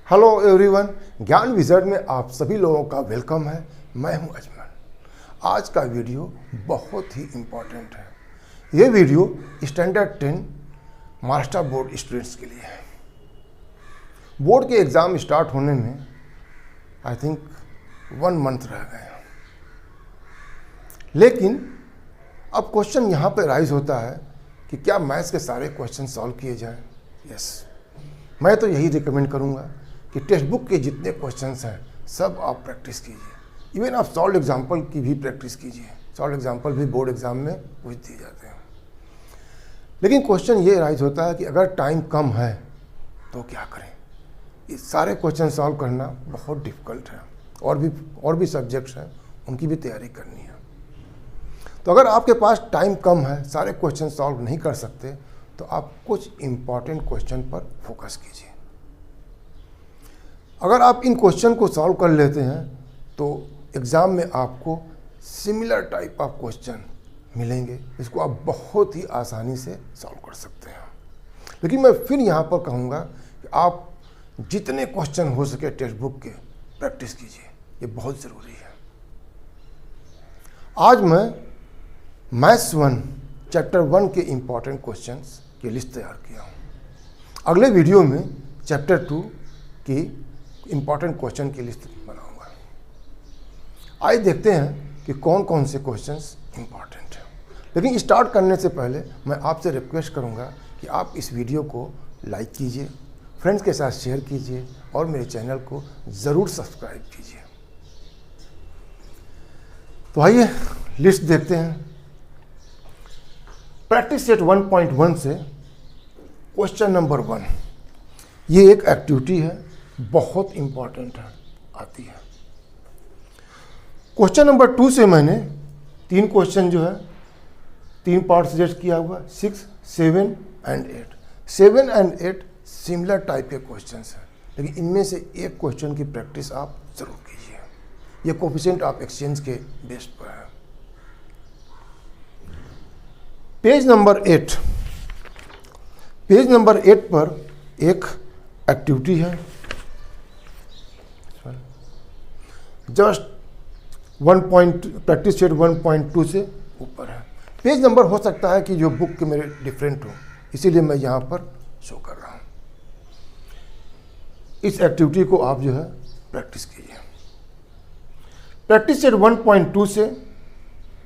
Hello everyone, ज्ञान wizard में आप सभी लोगों का वेलकम है। मैं हूं अजमल। आज का वीडियो बहुत ही इम्पोर्टेंट है। ये video standard 10 master board students के लिए है। बोर्ड के एग्ज़ाम स्टार्ट होने में आई थिंक 1 मंथ रह गए हैं, लेकिन अब क्वेश्चन यहाँ पे राइज होता है कि क्या मैथ्स के सारे क्वेश्चन सॉल्व किए जाएं। यस, मैं तो यही रिकमेंड करूँगा कि टेक्स्ट बुक के जितने क्वेश्चंस हैं सब आप प्रैक्टिस कीजिए। इवन आप सॉल्व एग्जाम्पल की भी प्रैक्टिस कीजिए। सॉल्व एग्जाम्पल भी बोर्ड एग्जाम में पूछ दिए जाते हैं। लेकिन क्वेश्चन ये राइज होता है कि अगर टाइम कम है तो क्या करें। ये सारे क्वेश्चन सॉल्व करना बहुत डिफ़िकल्ट है, और भी सब्जेक्ट्स हैं, उनकी भी तैयारी करनी है। तो अगर आपके पास टाइम कम है, सारे क्वेश्चन सॉल्व नहीं कर सकते, तो आप कुछ इम्पॉर्टेंट क्वेश्चन पर फोकस कीजिए। अगर आप इन क्वेश्चन को सॉल्व कर लेते हैं तो एग्ज़ाम में आपको सिमिलर टाइप ऑफ क्वेश्चन मिलेंगे, इसको आप बहुत ही आसानी से सॉल्व कर सकते हैं। लेकिन मैं फिर यहाँ पर कहूँगा कि आप जितने क्वेश्चन हो सके टेक्स्ट बुक के प्रैक्टिस कीजिए, ये बहुत ज़रूरी है। आज मैं मैथ्स 1 चैप्टर 1 के इम्पॉर्टेंट क्वेश्चंस की लिस्ट तैयार किया हूँ। अगले वीडियो में चैप्टर 2 की इम्पॉर्टेंट क्वेश्चन की लिस्ट बनाऊंगा। आइए देखते हैं कि कौन कौन से क्वेश्चंस इम्पॉर्टेंट हैं। लेकिन स्टार्ट करने से पहले मैं आपसे रिक्वेस्ट करूंगा कि आप इस वीडियो को लाइक कीजिए, फ्रेंड्स के साथ शेयर कीजिए और मेरे चैनल को ज़रूर सब्सक्राइब कीजिए। तो आइए लिस्ट देखते हैं। प्रैक्टिस सेट 1.1 से क्वेश्चन नंबर 1, ये एक एक्टिविटी है, बहुत इंपॉर्टेंट है, आती है। क्वेश्चन नंबर 2 से मैंने 3 क्वेश्चन जो है 3 पार्ट सजेस्ट किया हुआ, 6, 7 एंड 8। 7 एंड 8 सिमिलर टाइप के क्वेश्चंस हैं, लेकिन इनमें से एक क्वेश्चन की प्रैक्टिस आप जरूर कीजिए। ये कोफिशिएंट ऑफ एक्सचेंज के बेस पर है। पेज नंबर 8 पर एक एक्टिविटी है, जस्ट प्रैक्टिस सेट 1.2 से ऊपर है। पेज नंबर हो सकता है कि जो बुक के मेरे डिफरेंट हो, इसीलिए मैं यहाँ पर शो कर रहा हूँ। इस एक्टिविटी को आप जो है प्रैक्टिस कीजिए। प्रैक्टिस सेट 1.2 से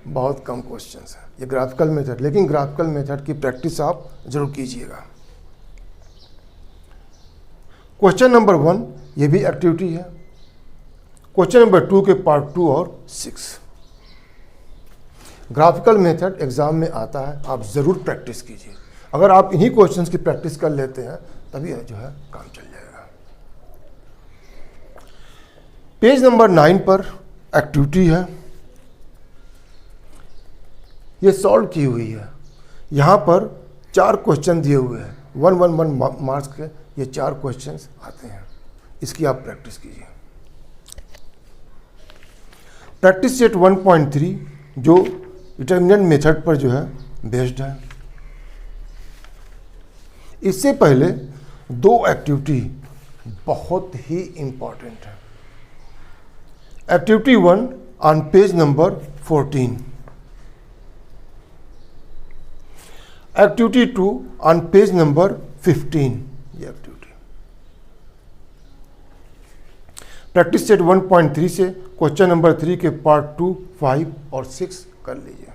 बहुत कम क्वेश्चंस हैं। ये ग्राफिकल मेथड, लेकिन ग्राफिकल मेथड की प्रैक्टिस आप जरूर कीजिएगा। क्वेश्चन नंबर 1 ये भी एक्टिविटी है। क्वेश्चन नंबर 2 के पार्ट 2 और 6। ग्राफिकल मेथड एग्जाम में आता है, आप ज़रूर प्रैक्टिस कीजिए। अगर आप इन्हीं क्वेश्चंस की प्रैक्टिस कर लेते हैं तभी जो है काम चल जाएगा। पेज नंबर 9 पर एक्टिविटी है, ये सॉल्व की हुई है। यहाँ पर 4 क्वेश्चन दिए हुए हैं, 1 मार्क्स के ये 4 क्वेश्चंस आते हैं। इसकी आप प्रैक्टिस कीजिए। प्रैक्टिस सेट 1.3 जो डिटरमिनेंट मेथड पर जो है बेस्ड है। इससे पहले 2 एक्टिविटी बहुत ही इंपॉर्टेंट है। Activity 1 on page number 14, activity 2 on page number 15। ये एक्टिविटी प्रैक्टिस सेट 1.3 से क्वेश्चन नंबर 3 के पार्ट 2, 5 और 6 कर लीजिए।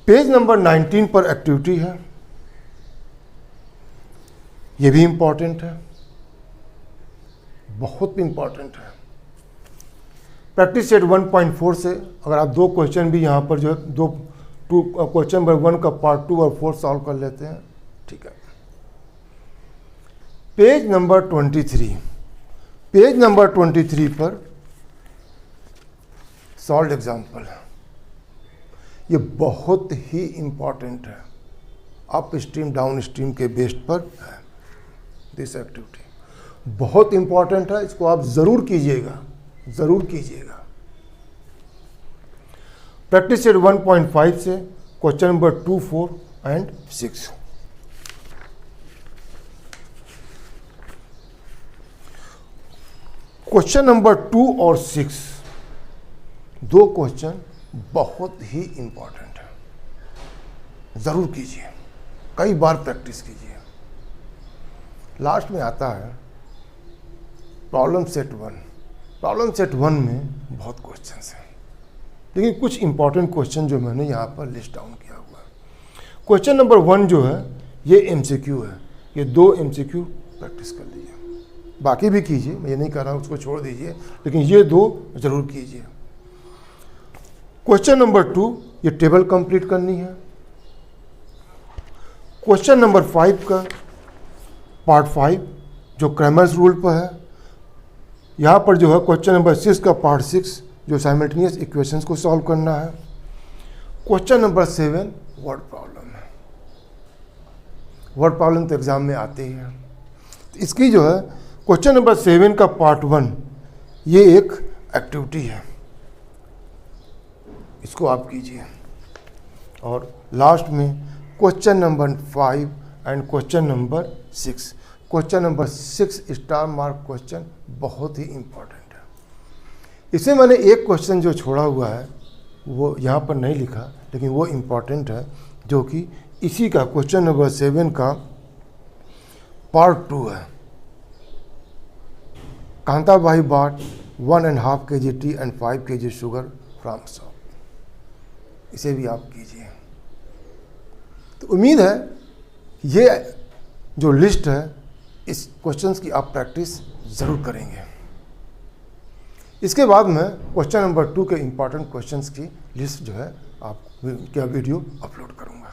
पेज नंबर 19 पर एक्टिविटी है, ये भी इंपॉर्टेंट है, बहुत इंपॉर्टेंट है। प्रैक्टिस सेट 1.4 से अगर आप 2 क्वेश्चन भी यहाँ पर जो है क्वेश्चन नंबर 1 का पार्ट 2 और 4 सॉल्व कर लेते हैं, ठीक है। पेज नंबर 23 पर सॉल्व एग्जाम्पल है। ये बहुत ही इंपॉर्टेंट है, अप स्ट्रीम डाउन स्ट्रीम के बेस्ड पर है। दिस एक्टिविटी बहुत इंपॉर्टेंट है, इसको आप ज़रूर कीजिएगा। प्रैक्टिस सेट 1.5 से question number 2, 4 and 6। Question number 2 और 6, दो क्वेश्चन बहुत ही इंपॉर्टेंट है, जरूर कीजिए, कई बार प्रैक्टिस कीजिए। लास्ट में आता है प्रॉब्लम सेट 1। प्रॉब्लम सेट 1 में बहुत क्वेश्चंस हैं, लेकिन कुछ इंपॉर्टेंट क्वेश्चन जो मैंने यहाँ पर लिस्ट डाउन किया हुआ है। क्वेश्चन नंबर 1 जो है ये एमसीक्यू है, ये 2 एमसीक्यू प्रैक्टिस कर लीजिए, बाकी भी कीजिए, मैं ये नहीं कह रहा हूँ उसको छोड़ दीजिए, लेकिन ये 2 जरूर कीजिए। क्वेश्चन नंबर 2 ये टेबल कंप्लीट करनी है। क्वेश्चन नंबर 5 का पार्ट 5 जो क्रैमर्स रूल पर है, यहाँ पर जो है क्वेश्चन नंबर 6 का पार्ट 6 जो साइमल्टेनियस इक्वेशंस को सॉल्व करना है। क्वेश्चन नंबर 7 वर्ड प्रॉब्लम है। वर्ड प्रॉब्लम तो एग्जाम में आते ही है। इसकी जो है क्वेश्चन नंबर 7 का पार्ट 1 ये एक एक्टिविटी है, इसको आप कीजिए। और लास्ट में question number 5 and question number 6। Question number 6 star mark question बहुत ही इंपॉर्टेंट है। इसमें मैंने एक क्वेश्चन जो छोड़ा हुआ है वो यहाँ पर नहीं लिखा, लेकिन वो इम्पॉर्टेंट है, जो कि इसी का क्वेश्चन नंबर 7 का पार्ट 2 है। Kantabai bought 1.5 kg T and 5 kg sugar from shop. इसे भी आप कीजिए। तो उम्मीद है ये जो लिस्ट है इस क्वेश्चंस की आप प्रैक्टिस ज़रूर करेंगे। इसके बाद मैं क्वेश्चन नंबर 2 के इम्पॉर्टेंट क्वेश्चंस की लिस्ट जो है आप क्या वीडियो अपलोड करूँगा।